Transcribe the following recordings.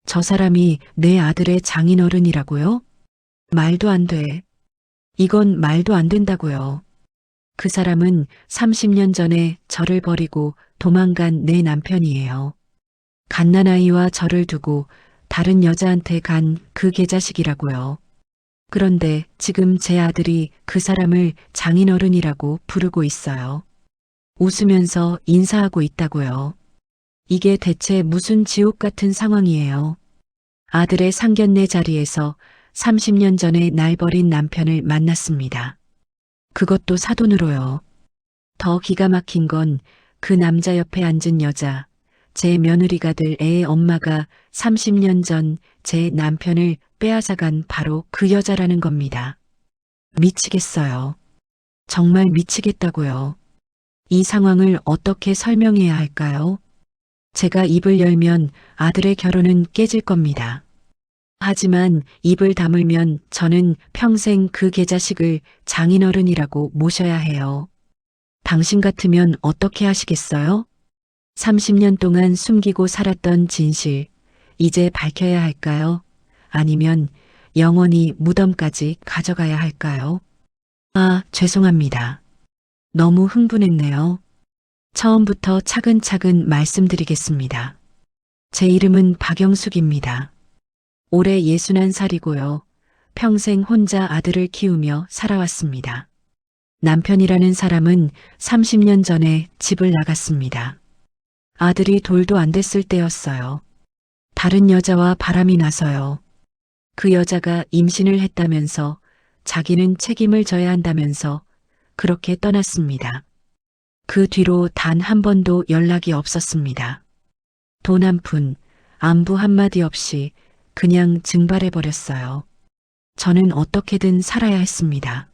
저 사람이 내 아들의 장인어른이라고요? 말도 안 돼. 이건 말도 안 된다고요. 그 사람은 30년 전에 저를 버리고 도망간 내 남편이에요. 갓난아이와 저를 두고 다른 여자한테 간 그 개자식이라고요. 그런데 지금 제 아들이 그 사람을 장인어른이라고 부르고 있어요. 웃으면서 인사하고 있다고요. 이게 대체 무슨 지옥 같은 상황이에요. 아들의 상견례 자리에서 30년 전에 날 버린 남편을 만났습니다. 그것도 사돈으로요. 더 기가 막힌 건 그 남자 옆에 앉은 여자, 제 며느리가 될 애의 엄마가 30년 전 제 남편을 빼앗아간 바로 그 여자라는 겁니다. 미치겠어요. 정말 미치겠다고요. 이 상황을 어떻게 설명해야 할까요? 제가 입을 열면 아들의 결혼은 깨질 겁니다. 하지만 입을 다물면 저는 평생 그 개자식을 장인어른이라고 모셔야 해요. 당신 같으면 어떻게 하시겠어요? 30년 동안 숨기고 살았던 진실, 이제 밝혀야 할까요? 아니면 영원히 무덤까지 가져가야 할까요? 아, 죄송합니다. 너무 흥분했네요. 처음부터 차근차근 말씀드리겠습니다. 제 이름은 박영숙입니다. 올해 61살이고요. 평생 혼자 아들을 키우며 살아왔습니다. 남편이라는 사람은 30년 전에 집을 나갔습니다. 아들이 돌도 안 됐을 때였어요. 다른 여자와 바람이 나서요. 그 여자가 임신을 했다면서 자기는 책임을 져야 한다면서 그렇게 떠났습니다. 그 뒤로 단 한 번도 연락이 없었습니다. 돈 한 푼, 안부 한마디 없이 그냥 증발해버렸어요. 저는 어떻게든 살아야 했습니다.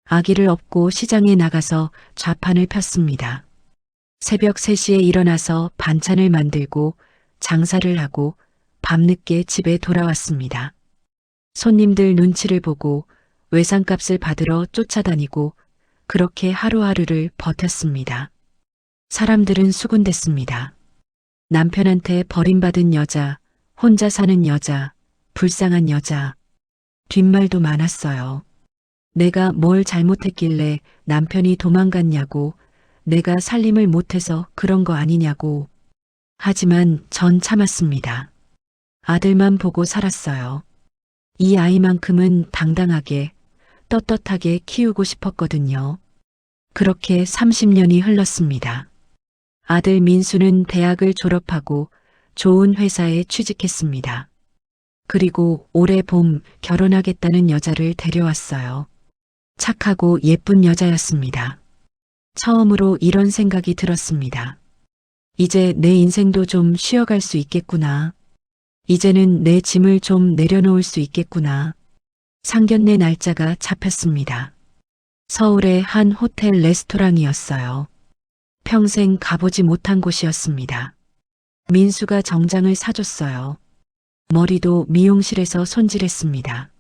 아기를 업고 시장에 나가서 좌판을 폈습니다. 새벽 3시에 일어나서 반찬을 만들고 장사를 하고 밤늦게 집에 돌아왔습니다. 손님들 눈치를 보고 외상값을 받으러 쫓아다니고 그렇게 하루하루를 버텼습니다. 사람들은 수군댔습니다. 남편한테 버림받은 여자, 혼자 사는 여자, 불쌍한 여자. 뒷말도 많았어요. 내가 뭘 잘못했길래 남편이 도망갔냐고, 내가 살림을 못해서 그런 거 아니냐고. 하지만 전 참았습니다. 아들만 보고 살았어요. 이 아이만큼은 당당하게, 떳떳하게 키우고 싶었거든요. 그렇게 30년이 흘렀습니다. 아들 민수는 대학을 졸업하고 좋은 회사에 취직했습니다. 그리고 올해 봄 결혼하겠다는 여자를 데려왔어요. 착하고 예쁜 여자였습니다. 처음으로 이런 생각이 들었습니다. 이제 내 인생도 좀 쉬어갈 수 있겠구나. 이제는 내 짐을 좀 내려놓을 수 있겠구나. 상견례 날짜가 잡혔습니다. 서울의 한 호텔 레스토랑이었어요. 평생 가보지 못한 곳이었습니다. 민수가 정장을 사줬어요. 머리도 미용실에서 손질했습니다.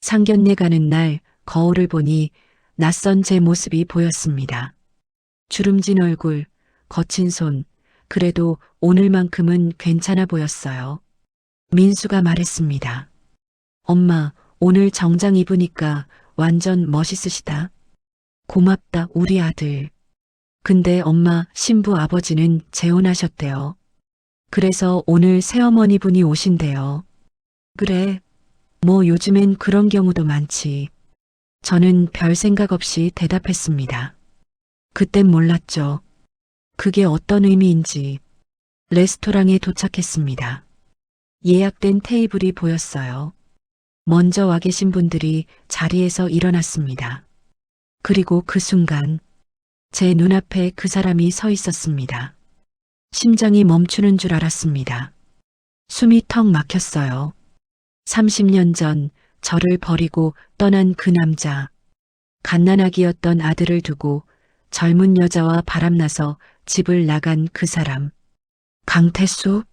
상견례 가는 날 거울을 보니 낯선 제 모습이 보였습니다. 주름진 얼굴, 거친 손, 그래도 오늘만큼은 괜찮아 보였어요. 민수가 말했습니다. 엄마, 오늘 정장 입으니까 완전 멋있으시다. 고맙다, 우리 아들. 근데 엄마, 신부 아버지는 재혼하셨대요. 그래서 오늘 새어머니 분이 오신대요. 그래, 뭐 요즘엔 그런 경우도 많지. 저는 별 생각 없이 대답했습니다. 그땐 몰랐죠. 그게 어떤 의미인지. 레스토랑에 도착했습니다. 예약된 테이블이 보였어요. 먼저 와 계신 분들이 자리에서 일어났습니다. 그리고 그 순간 제 눈앞에 그 사람이 서 있었습니다. 심장이 멈추는 줄 알았습니다. 숨이 턱 막혔어요. 30년 전 저를 버리고 떠난 그 남자. 갓난아기였던 아들을 두고 젊은 여자와 바람나서 집을 나간 그 사람. 강태수?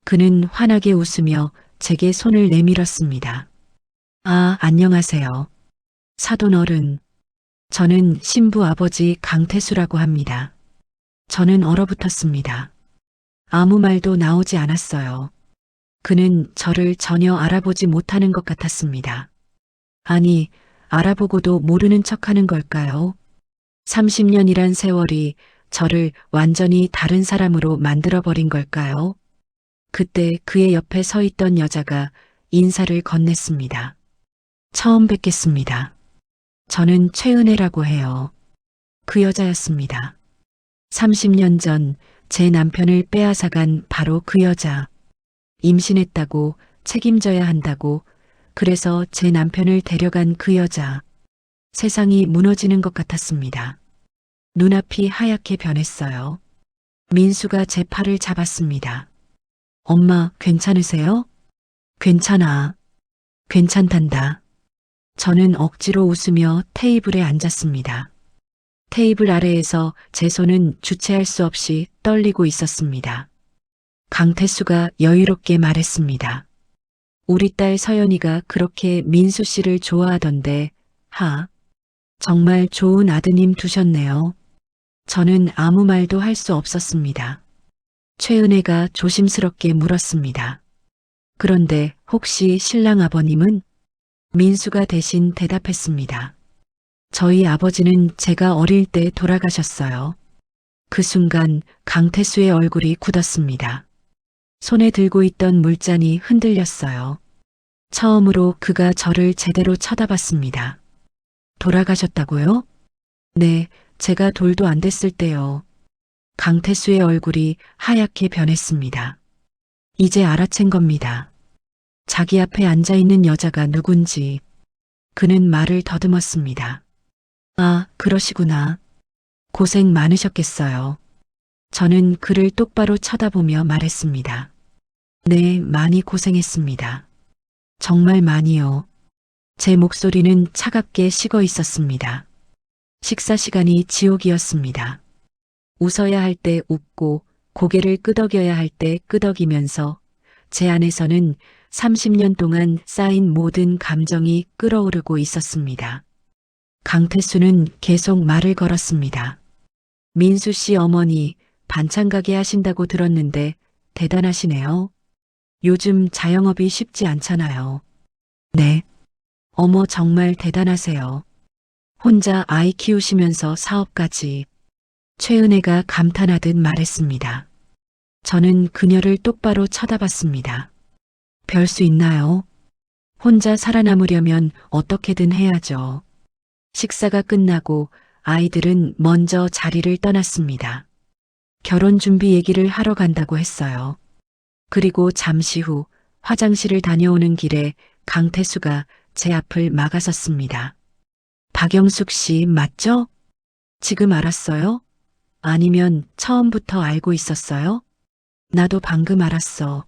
그는 환하게 웃으며 제게 손을 내밀었습니다. 아, 안녕하세요. 사돈 어른. 저는 신부 아버지 강태수라고 합니다. 저는 얼어붙었습니다. 아무 말도 나오지 않았어요. 그는 저를 전혀 알아보지 못하는 것 같았습니다. 아니, 알아보고도 모르는 척하는 걸까요? 30년이란 세월이 저를 완전히 다른 사람으로 만들어버린 걸까요? 그때 그의 옆에 서 있던 여자가 인사를 건넸습니다. 처음 뵙겠습니다. 저는 최은혜라고 해요. 그 여자였습니다. 30년 전 제 남편을 빼앗아간 바로 그 여자. 임신했다고 책임져야 한다고 그래서 제 남편을 데려간 그 여자. 세상이 무너지는 것 같았습니다. 눈앞이 하얗게 변했어요. 민수가 제 팔을 잡았습니다. 엄마, 괜찮으세요? 괜찮아. 괜찮단다. 저는 억지로 웃으며 테이블에 앉았습니다. 테이블 아래에서 제 손은 주체할 수 없이 떨리고 있었습니다. 강태수가 여유롭게 말했습니다. 우리 딸 서연이가 그렇게 민수 씨를 좋아하던데, 정말 좋은 아드님 두셨네요. 저는 아무 말도 할 수 없었습니다. 최은혜가 조심스럽게 물었습니다. 그런데 혹시 신랑 아버님은? 민수가 대신 대답했습니다. 저희 아버지는 제가 어릴 때 돌아가셨어요. 그 순간 강태수의 얼굴이 굳었습니다. 손에 들고 있던 물잔이 흔들렸어요. 처음으로 그가 저를 제대로 쳐다봤습니다. 돌아가셨다고요? 네, 제가 돌도 안 됐을 때요. 강태수의 얼굴이 하얗게 변했습니다. 이제 알아챈 겁니다. 자기 앞에 앉아있는 여자가 누군지. 그는 말을 더듬었습니다. 아, 그러시구나. 고생 많으셨겠어요. 저는 그를 똑바로 쳐다보며 말했습니다. 네, 많이 고생했습니다. 정말 많이요. 제 목소리는 차갑게 식어 있었습니다. 식사 시간이 지옥이었습니다. 웃어야 할 때 웃고 고개를 끄덕여야 할 때 끄덕이면서 제 안에서는 30년 동안 쌓인 모든 감정이 끓어오르고 있었습니다. 강태수는 계속 말을 걸었습니다. 민수 씨 어머니 반찬 가게 하신다고 들었는데 대단하시네요. 요즘 자영업이 쉽지 않잖아요. 네. 어머 정말 대단하세요. 혼자 아이 키우시면서 사업까지. 최은혜가 감탄하듯 말했습니다. 저는 그녀를 똑바로 쳐다봤습니다. 별 수 있나요? 혼자 살아남으려면 어떻게든 해야죠. 식사가 끝나고 아이들은 먼저 자리를 떠났습니다. 결혼 준비 얘기를 하러 간다고 했어요. 그리고 잠시 후 화장실을 다녀오는 길에 강태수가 제 앞을 막아섰습니다. 박영숙 씨 맞죠? 지금 알았어요? 아니면 처음부터 알고 있었어요? 나도 방금 알았어.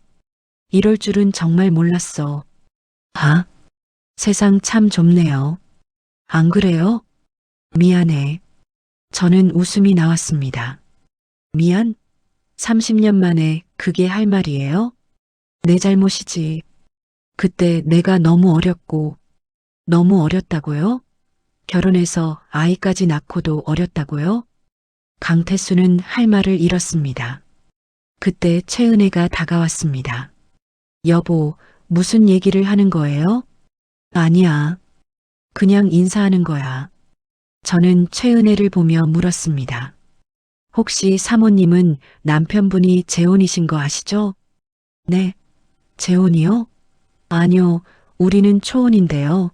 이럴 줄은 정말 몰랐어. 세상 참 좁네요. 안 그래요? 미안해. 저는 웃음이 나왔습니다. 미안? 30년 만에 그게 할 말이에요? 내 잘못이지. 그때 내가 너무 어렸고, 너무 어렸다고요? 결혼해서 아이까지 낳고도 어렸다고요? 강태수는 할 말을 잃었습니다. 그때 최은혜가 다가왔습니다. 여보, 무슨 얘기를 하는 거예요? 아니야. 그냥 인사하는 거야. 저는 최은혜를 보며 물었습니다. 혹시 사모님은 남편분이 재혼이신 거 아시죠? 네. 재혼이요? 아니요. 우리는 초혼인데요.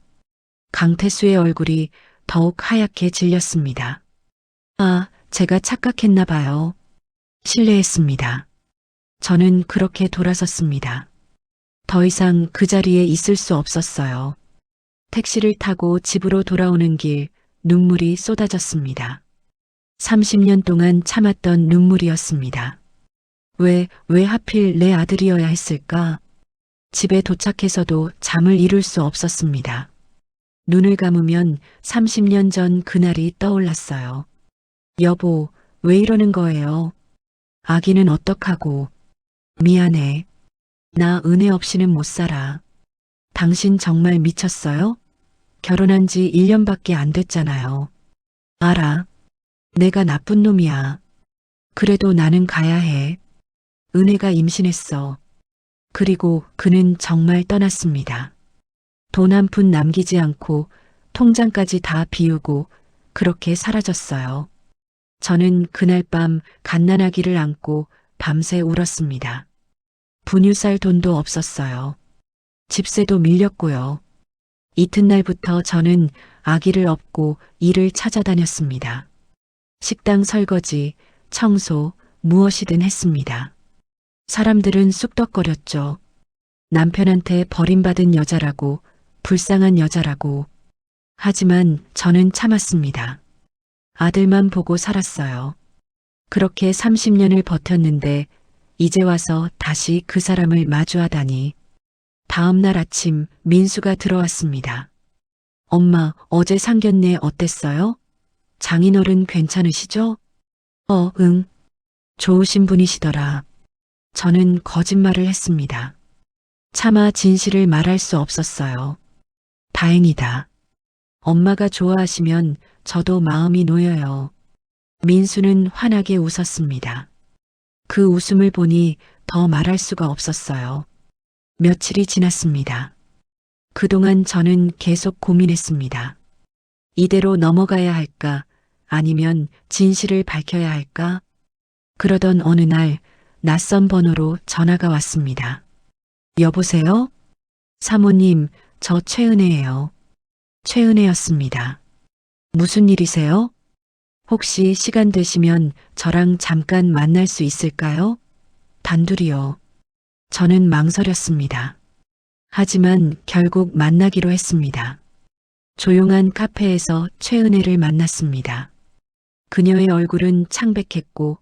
강태수의 얼굴이 더욱 하얗게 질렸습니다. 제가 착각했나 봐요. 실례했습니다. 저는 그렇게 돌아섰습니다. 더 이상 그 자리에 있을 수 없었어요. 택시를 타고 집으로 돌아오는 길 눈물이 쏟아졌습니다. 30년 동안 참았던 눈물이었습니다. 왜 하필 내 아들이어야 했을까? 집에 도착해서도 잠을 이룰 수 없었습니다. 눈을 감으면 30년 전 그날이 떠올랐어요. 여보, 왜 이러는 거예요? 아기는 어떡하고? 미안해. 나 은혜 없이는 못 살아. 당신 정말 미쳤어요? 결혼한 지 1년밖에 안 됐잖아요. 알아. 내가 나쁜 놈이야. 그래도 나는 가야 해. 은혜가 임신했어. 그리고 그는 정말 떠났습니다. 돈 한 푼 남기지 않고 통장까지 다 비우고 그렇게 사라졌어요. 저는 그날 밤 갓난아기를 안고 밤새 울었습니다. 분유 살 돈도 없었어요. 집세도 밀렸고요. 이튿날부터 저는 아기를 업고 일을 찾아다녔습니다. 식당 설거지, 청소, 무엇이든 했습니다. 사람들은 쑥덕거렸죠. 남편한테 버림받은 여자라고, 불쌍한 여자라고. 하지만 저는 참았습니다. 아들만 보고 살았어요. 그렇게 30년을 버텼는데 이제 와서 다시 그 사람을 마주하다니. 다음 날 아침 민수가 들어왔습니다. 엄마, 어제 상견례 어땠어요? 장인어른 괜찮으시죠? 응. 좋으신 분이시더라. 저는 거짓말을 했습니다. 차마 진실을 말할 수 없었어요. 다행이다. 엄마가 좋아하시면 저도 마음이 놓여요. 민수는 환하게 웃었습니다. 그 웃음을 보니 더 말할 수가 없었어요. 며칠이 지났습니다. 그동안 저는 계속 고민했습니다. 이대로 넘어가야 할까? 아니면 진실을 밝혀야 할까? 그러던 어느 날 낯선 번호로 전화가 왔습니다. 여보세요? 사모님, 저 최은혜예요. 최은혜였습니다. 무슨 일이세요? 혹시 시간 되시면 저랑 잠깐 만날 수 있을까요? 단둘이요. 저는 망설였습니다. 하지만 결국 만나기로 했습니다. 조용한 카페에서 최은혜를 만났습니다. 그녀의 얼굴은 창백했고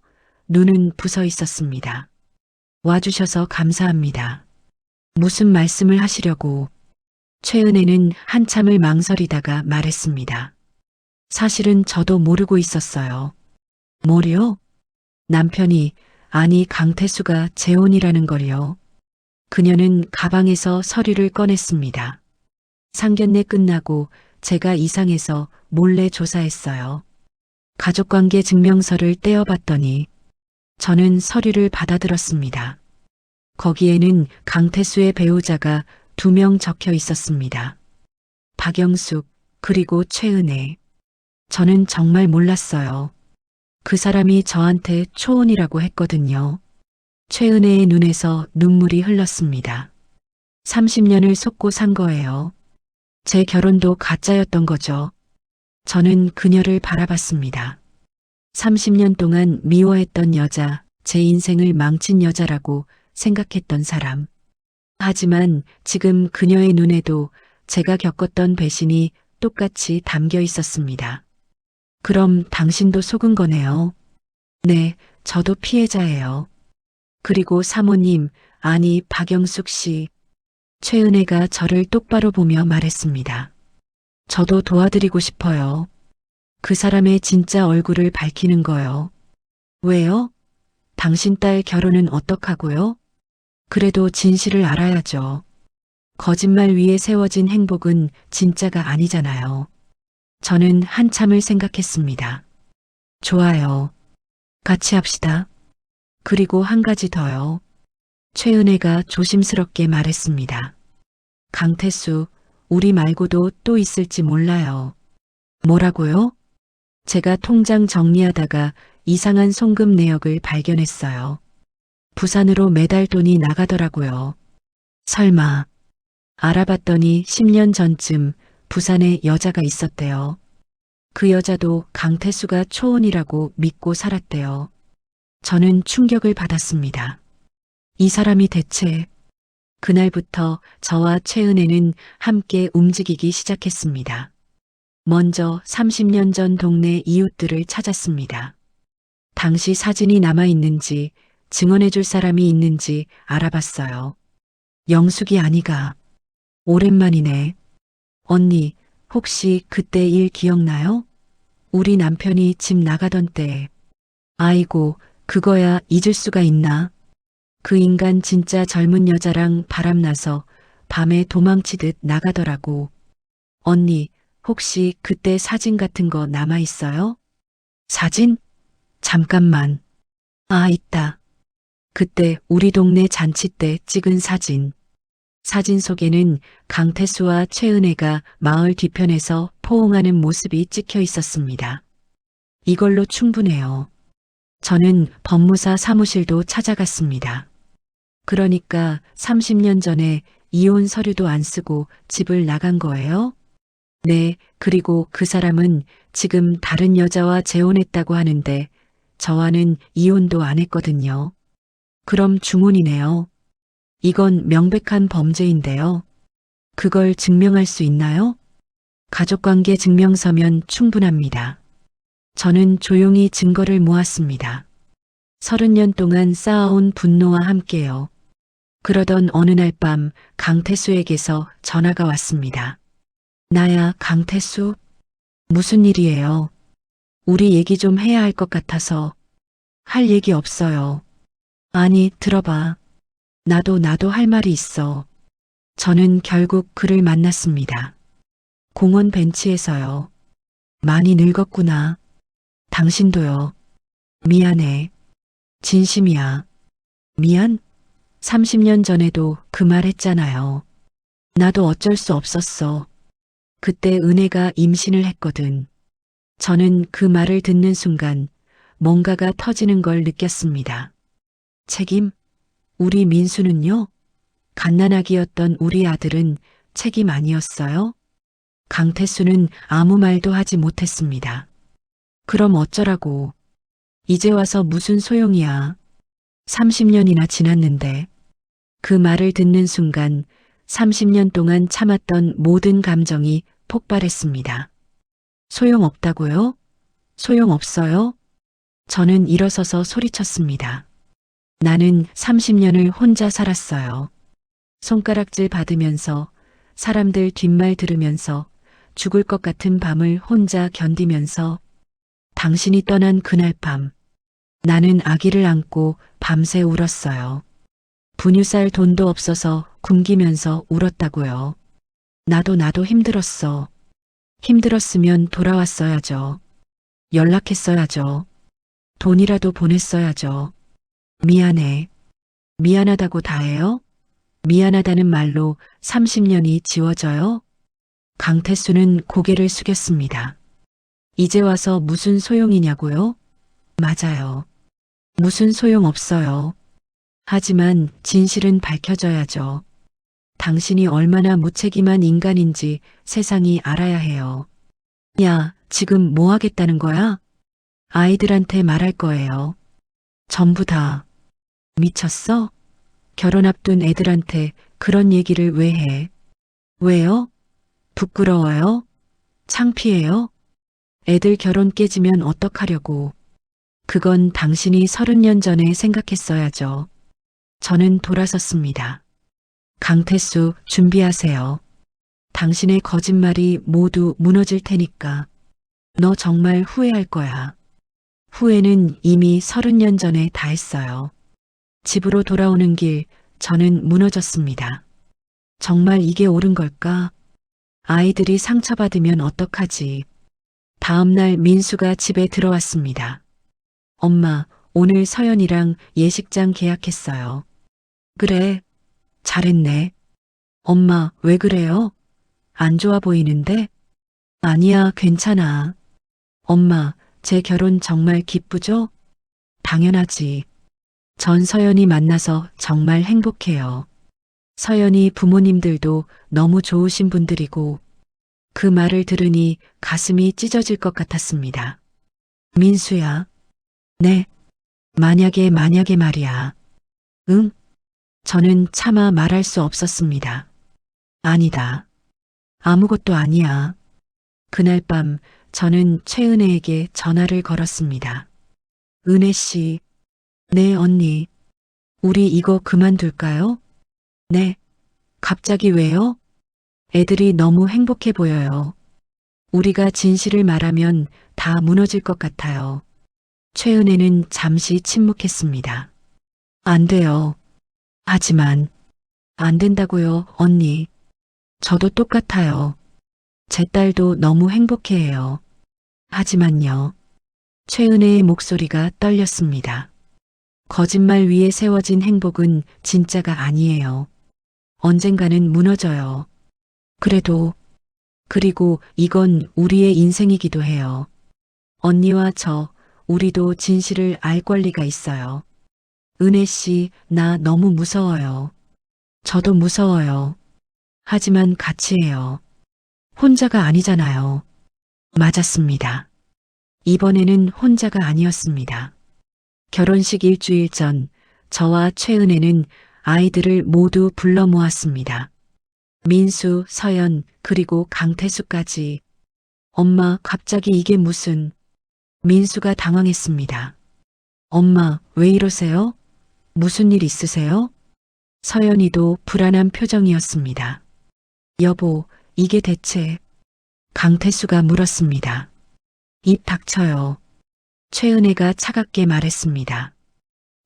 눈은 부서 있었습니다. 와주셔서 감사합니다. 무슨 말씀을 하시려고? 최은혜는 한참을 망설이다가 말했습니다. 사실은 저도 모르고 있었어요. 뭐요? 남편이, 아니 강태수가 재혼이라는 걸요. 그녀는 가방에서 서류를 꺼냈습니다. 상견례 끝나고 제가 이상해서 몰래 조사했어요. 가족관계 증명서를 떼어봤더니 저는 서류를 받아들었습니다. 거기에는 강태수의 배우자가 2명 적혀 있었습니다. 박영숙, 그리고 최은혜. 저는 정말 몰랐어요. 그 사람이 저한테 초혼이라고 했거든요. 최은혜의 눈에서 눈물이 흘렀습니다. 30년을 속고 산 거예요. 제 결혼도 가짜였던 거죠. 저는 그녀를 바라봤습니다. 30년 동안 미워했던 여자, 제 인생을 망친 여자라고 생각했던 사람. 하지만 지금 그녀의 눈에도 제가 겪었던 배신이 똑같이 담겨 있었습니다. 그럼 당신도 속은 거네요. 네, 저도 피해자예요. 그리고 사모님, 아니 박영숙 씨. 최은혜가 저를 똑바로 보며 말했습니다. 저도 도와드리고 싶어요. 그 사람의 진짜 얼굴을 밝히는 거요. 왜요? 당신 딸 결혼은 어떡하고요? 그래도 진실을 알아야죠. 거짓말 위에 세워진 행복은 진짜가 아니잖아요. 저는 한참을 생각했습니다. 좋아요. 같이 합시다. 그리고 한 가지 더요. 최은혜가 조심스럽게 말했습니다. 강태수, 우리 말고도 또 있을지 몰라요. 뭐라고요? 제가 통장 정리하다가 이상한 송금 내역을 발견했어요. 부산으로 매달 돈이 나가더라고요. 설마. 알아봤더니 10년 전쯤 부산에 여자가 있었대요. 그 여자도 강태수가 초혼이라고 믿고 살았대요. 저는 충격을 받았습니다. 이 사람이 대체. 그날부터 저와 최은혜는 함께 움직이기 시작했습니다. 먼저 30년 전 동네 이웃들을 찾았습니다. 당시 사진이 남아있는지 증언해줄 사람이 있는지 알아봤어요. 영숙이 아니가. 오랜만이네. 언니, 혹시 그때 일 기억나요? 우리 남편이 집 나가던 때. 아이고, 그거야 잊을 수가 있나? 그 인간 진짜 젊은 여자랑 바람나서 밤에 도망치듯 나가더라고. 언니, 혹시 그때 사진 같은 거 남아있어요? 사진? 잠깐만. 아, 있다. 그때 우리 동네 잔치 때 찍은 사진. 사진 속에는 강태수와 최은혜가 마을 뒤편에서 포옹하는 모습이 찍혀 있었습니다. 이걸로 충분해요. 저는 법무사 사무실도 찾아갔습니다. 그러니까 30년 전에 이혼 서류도 안 쓰고 집을 나간 거예요? 네, 그리고 그 사람은 지금 다른 여자와 재혼했다고 하는데 저와는 이혼도 안 했거든요. 그럼 주문이네요. 이건 명백한 범죄인데요. 그걸 증명할 수 있나요? 가족관계 증명서면 충분합니다. 저는 조용히 증거를 모았습니다. 30년 동안 쌓아온 분노와 함께요. 그러던 어느 날 밤 강태수에게서 전화가 왔습니다. 나야, 강태수? 무슨 일이에요? 우리 얘기 좀 해야 할 것 같아서. 할 얘기 없어요. 아니, 들어봐. 나도 할 말이 있어. 저는 결국 그를 만났습니다. 공원 벤치에서요. 많이 늙었구나. 당신도요. 미안해. 진심이야. 미안? 30년 전에도 그 말 했잖아요. 나도 어쩔 수 없었어. 그때 은혜가 임신을 했거든. 저는 그 말을 듣는 순간 뭔가가 터지는 걸 느꼈습니다. 책임? 우리 민수는요? 갓난아기였던 우리 아들은 책임 아니었어요? 강태수는 아무 말도 하지 못했습니다. 그럼 어쩌라고. 이제 와서 무슨 소용이야. 30년이나 지났는데. 그 말을 듣는 순간 30년 동안 참았던 모든 감정이 폭발했습니다. 소용없다고요? 소용없어요? 저는 일어서서 소리쳤습니다. 나는 30년을 혼자 살았어요. 손가락질 받으면서, 사람들 뒷말 들으면서, 죽을 것 같은 밤을 혼자 견디면서, 당신이 떠난 그날 밤, 나는 아기를 안고 밤새 울었어요. 분유 쌀 돈도 없어서 굶기면서 울었다고요. 나도 힘들었어. 힘들었으면 돌아왔어야죠. 연락했어야죠. 돈이라도 보냈어야죠. 미안해. 미안하다고 다 해요? 미안하다는 말로 30년이 지워져요? 강태수는 고개를 숙였습니다. 이제 와서 무슨 소용이냐고요? 맞아요. 무슨 소용 없어요. 하지만 진실은 밝혀져야죠. 당신이 얼마나 무책임한 인간인지 세상이 알아야 해요. 야, 지금 뭐 하겠다는 거야? 아이들한테 말할 거예요. 전부 다. 미쳤어? 결혼 앞둔 애들한테 그런 얘기를 왜 해? 왜요? 부끄러워요? 창피해요? 애들 결혼 깨지면 어떡하려고. 그건 당신이 30년 전에 생각했어야죠. 저는 돌아섰습니다. 강태수, 준비하세요. 당신의 거짓말이 모두 무너질 테니까. 너 정말 후회할 거야. 후회는 이미 30년 전에 다 했어요. 집으로 돌아오는 길, 저는 무너졌습니다. 정말 이게 옳은 걸까? 아이들이 상처받으면 어떡하지? 다음날 민수가 집에 들어왔습니다. 엄마, 오늘 서연이랑 예식장 계약했어요. 그래, 잘했네. 엄마, 왜 그래요? 안 좋아 보이는데? 아니야, 괜찮아. 엄마, 제 결혼 정말 기쁘죠? 당연하지. 전 서연이 만나서 정말 행복해요. 서연이 부모님들도 너무 좋으신 분들이고, 그 말을 들으니 가슴이 찢어질 것 같았습니다. 민수야. 네. 만약에 말이야. 응? 저는 차마 말할 수 없었습니다. 아니다. 아무것도 아니야. 그날 밤 저는 최은혜에게 전화를 걸었습니다. 은혜 씨. 네, 언니. 우리 이거 그만둘까요? 네. 갑자기 왜요? 애들이 너무 행복해 보여요. 우리가 진실을 말하면 다 무너질 것 같아요. 최은혜는 잠시 침묵했습니다. 안 돼요. 하지만 안 된다고요, 언니. 저도 똑같아요. 제 딸도 너무 행복해해요. 하지만요. 최은혜의 목소리가 떨렸습니다. 거짓말 위에 세워진 행복은 진짜가 아니에요. 언젠가는 무너져요. 그리고 이건 우리의 인생이기도 해요. 언니와 우리도 진실을 알 권리가 있어요. 은혜 씨, 나 너무 무서워요. 저도 무서워요. 하지만 같이 해요. 혼자가 아니잖아요. 맞았습니다. 이번에는 혼자가 아니었습니다. 결혼식 일주일 전, 저와 최은혜는 아이들을 모두 불러 모았습니다. 민수, 서연, 그리고 강태수까지. 엄마, 갑자기 이게 무슨... 민수가 당황했습니다. 엄마, 왜 이러세요? 무슨 일 있으세요? 서연이도 불안한 표정이었습니다. 여보, 이게 대체... 강태수가 물었습니다. 입 닥쳐요. 최은혜가 차갑게 말했습니다.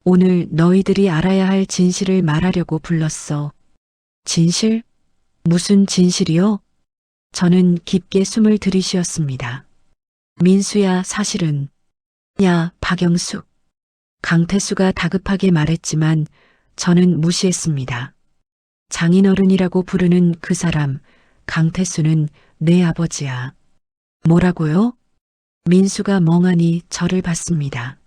오늘 너희들이 알아야 할 진실을 말하려고 불렀어. 진실? 무슨 진실이요? 저는 깊게 숨을 들이쉬었습니다. 민수야, 사실은. 야, 박영숙. 강태수가 다급하게 말했지만 저는 무시했습니다. 장인어른이라고 부르는 그 사람, 강태수는 내 아버지야. 뭐라고요? 민수가 멍하니 저를 봤습니다.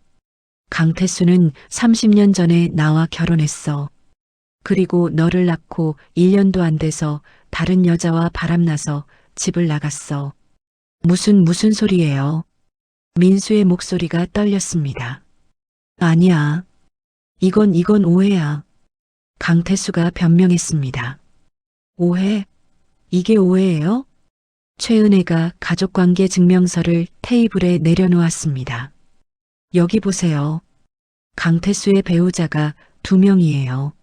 강태수는 30년 전에 나와 결혼했어. 그리고 너를 낳고 1년도 안 돼서 다른 여자와 바람나서 집을 나갔어. 무슨 소리예요? 민수의 목소리가 떨렸습니다. 아니야. 이건 오해야. 강태수가 변명했습니다. 오해? 이게 오해예요? 최은혜가 가족관계 증명서를 테이블에 내려놓았습니다. 여기 보세요. 강태수의 배우자가 2명이에요.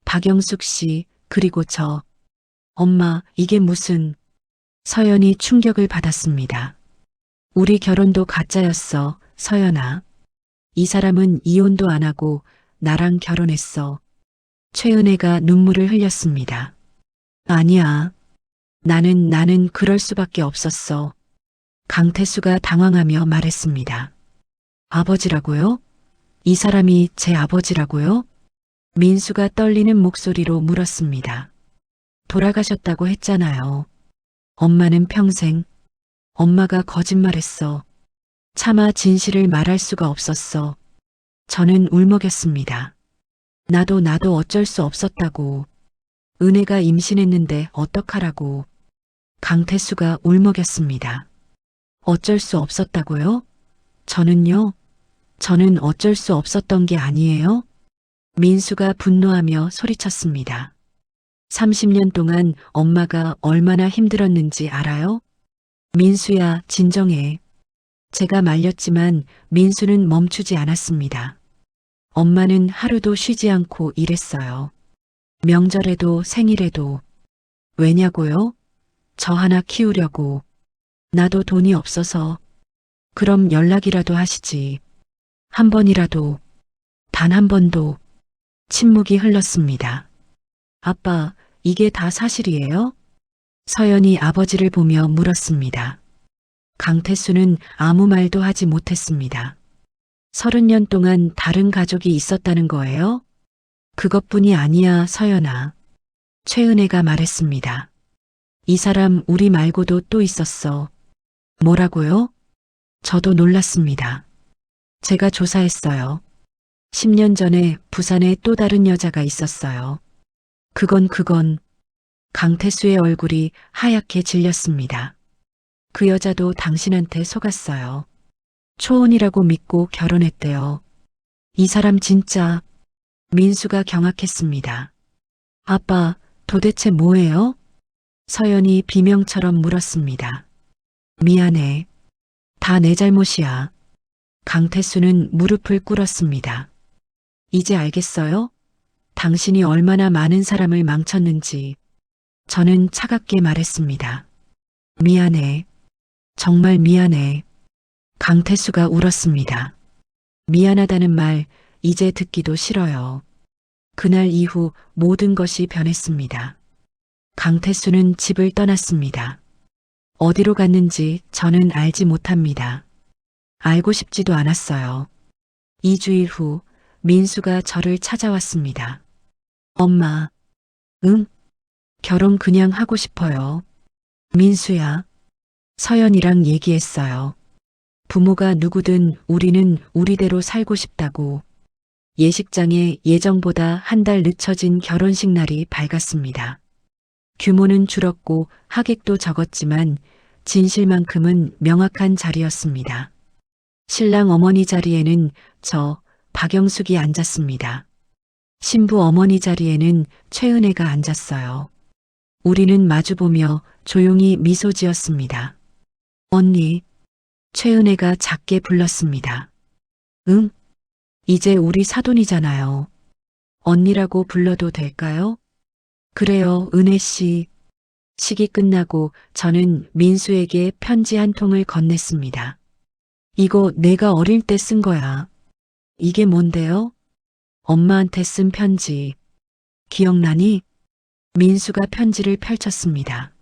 박영숙 씨, 그리고 저. 엄마, 이게 무슨... 서연이 충격을 받았습니다. 우리 결혼도 가짜였어, 서연아. 이 사람은 이혼도 안 하고 나랑 결혼했어. 최은혜가 눈물을 흘렸습니다. 아니야. 나는 그럴 수밖에 없었어. 강태수가 당황하며 말했습니다. 아버지라고요? 이 사람이 제 아버지라고요? 민수가 떨리는 목소리로 물었습니다. 돌아가셨다고 했잖아요. 엄마는 평생, 엄마가 거짓말했어. 차마 진실을 말할 수가 없었어. 저는 울먹였습니다. 나도 어쩔 수 없었다고. 은혜가 임신했는데 어떡하라고. 강태수가 울먹였습니다. 어쩔 수 없었다고요? 저는 어쩔 수 없었던 게 아니에요? 민수가 분노하며 소리쳤습니다. 30년 동안 엄마가 얼마나 힘들었는지 알아요? 민수야, 진정해. 제가 말렸지만 민수는 멈추지 않았습니다. 엄마는 하루도 쉬지 않고 일했어요. 명절에도 생일에도. 왜냐고요? 저 하나 키우려고. 나도 돈이 없어서. 그럼 연락이라도 하시지. 한 번이라도. 단 한 번도. 침묵이 흘렀습니다. 아빠, 이게 다 사실이에요? 서연이 아버지를 보며 물었습니다. 강태수는 아무 말도 하지 못했습니다. 30년 동안 다른 가족이 있었다는 거예요? 그것뿐이 아니야, 서연아. 최은혜가 말했습니다. 이 사람 우리 말고도 또 있었어. 뭐라고요? 저도 놀랐습니다. 제가 조사했어요. 10년 전에 부산에 또 다른 여자가 있었어요. 그건 강태수의 얼굴이 하얗게 질렸습니다. 그 여자도 당신한테 속았어요. 초혼이라고 믿고 결혼했대요. 이 사람 진짜... 민수가 경악했습니다. 아빠, 도대체 뭐예요? 서연이 비명처럼 물었습니다. 미안해. 다 내 잘못이야. 강태수는 무릎을 꿇었습니다. 이제 알겠어요? 당신이 얼마나 많은 사람을 망쳤는지. 저는 차갑게 말했습니다. 미안해. 정말 미안해. 강태수가 울었습니다. 미안하다는 말 이제 듣기도 싫어요. 그날 이후 모든 것이 변했습니다. 강태수는 집을 떠났습니다. 어디로 갔는지 저는 알지 못합니다. 알고 싶지도 않았어요. 2주일 후 민수가 저를 찾아왔습니다. 엄마, 응? 결혼 그냥 하고 싶어요. 민수야, 서연이랑 얘기했어요. 부모가 누구든 우리는 우리대로 살고 싶다고. 예식장에 예정보다 한 달 늦춰진 결혼식 날이 밝았습니다. 규모는 줄었고 하객도 적었지만 진실만큼은 명확한 자리였습니다. 신랑 어머니 자리에는 저 박영숙이 앉았습니다. 신부 어머니 자리에는 최은혜가 앉았어요. 우리는 마주보며 조용히 미소 지었습니다. 언니, 최은혜가 작게 불렀습니다. 응? 이제 우리 사돈이잖아요. 언니라고 불러도 될까요? 그래요, 은혜 씨. 식이 끝나고 저는 민수에게 편지 한 통을 건넸습니다. 이거 내가 어릴 때 쓴 거야. 이게 뭔데요? 엄마한테 쓴 편지. 기억나니? 민수가 편지를 펼쳤습니다.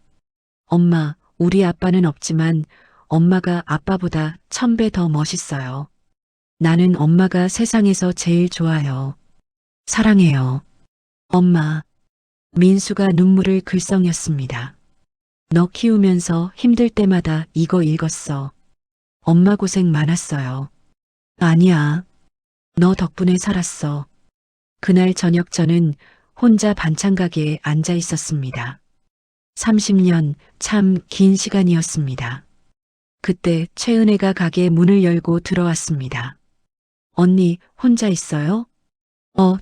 엄마, 우리 아빠는 없지만 엄마가 아빠보다 1000배 더 멋있어요. 나는 엄마가 세상에서 제일 좋아요. 사랑해요. 엄마. 민수가 눈물을 글썽였습니다. 너 키우면서 힘들 때마다 이거 읽었어. 엄마 고생 많았어요. 아니야. 너 덕분에 살았어. 그날 저녁 저는 혼자 반찬 가게에 앉아 있었습니다. 30년 참 긴 시간이었습니다. 그때 최은혜가 가게 문을 열고 들어왔습니다. 언니 혼자 있어요?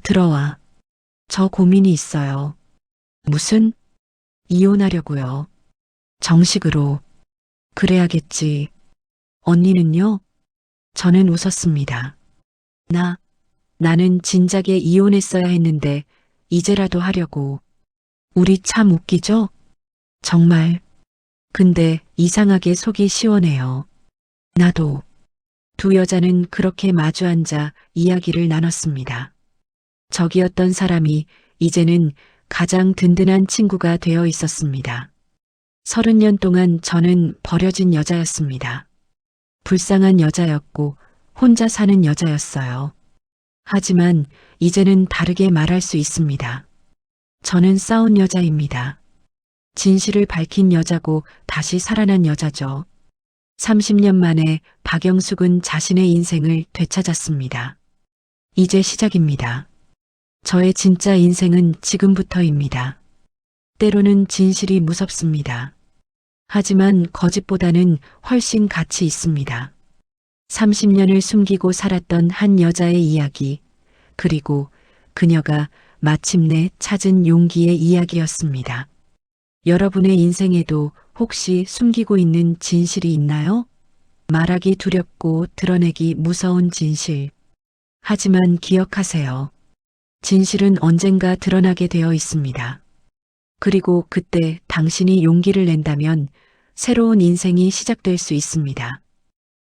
들어와. 저 고민이 있어요. 무슨? 이혼하려고요. 정식으로. 그래야겠지. 언니는요? 저는 웃었습니다. 나는 진작에 이혼했어야 했는데 이제라도 하려고. 우리 참 웃기죠? 정말. 근데 이상하게 속이 시원해요. 나도. 두 여자는 그렇게 마주 앉아 이야기를 나눴습니다. 적이었던 사람이 이제는 가장 든든한 친구가 되어 있었습니다. 30년 동안 저는 버려진 여자였습니다. 불쌍한 여자였고 혼자 사는 여자였어요. 하지만 이제는 다르게 말할 수 있습니다. 저는 싸운 여자입니다. 진실을 밝힌 여자고 다시 살아난 여자죠. 30년 만에 박영숙은 자신의 인생을 되찾았습니다. 이제 시작입니다. 저의 진짜 인생은 지금부터입니다. 때로는 진실이 무섭습니다. 하지만 거짓보다는 훨씬 가치 있습니다. 30년을 숨기고 살았던 한 여자의 이야기, 그리고 그녀가 마침내 찾은 용기의 이야기였습니다. 여러분의 인생에도 혹시 숨기고 있는 진실이 있나요? 말하기 두렵고 드러내기 무서운 진실. 하지만 기억하세요. 진실은 언젠가 드러나게 되어 있습니다. 그리고 그때 당신이 용기를 낸다면 새로운 인생이 시작될 수 있습니다.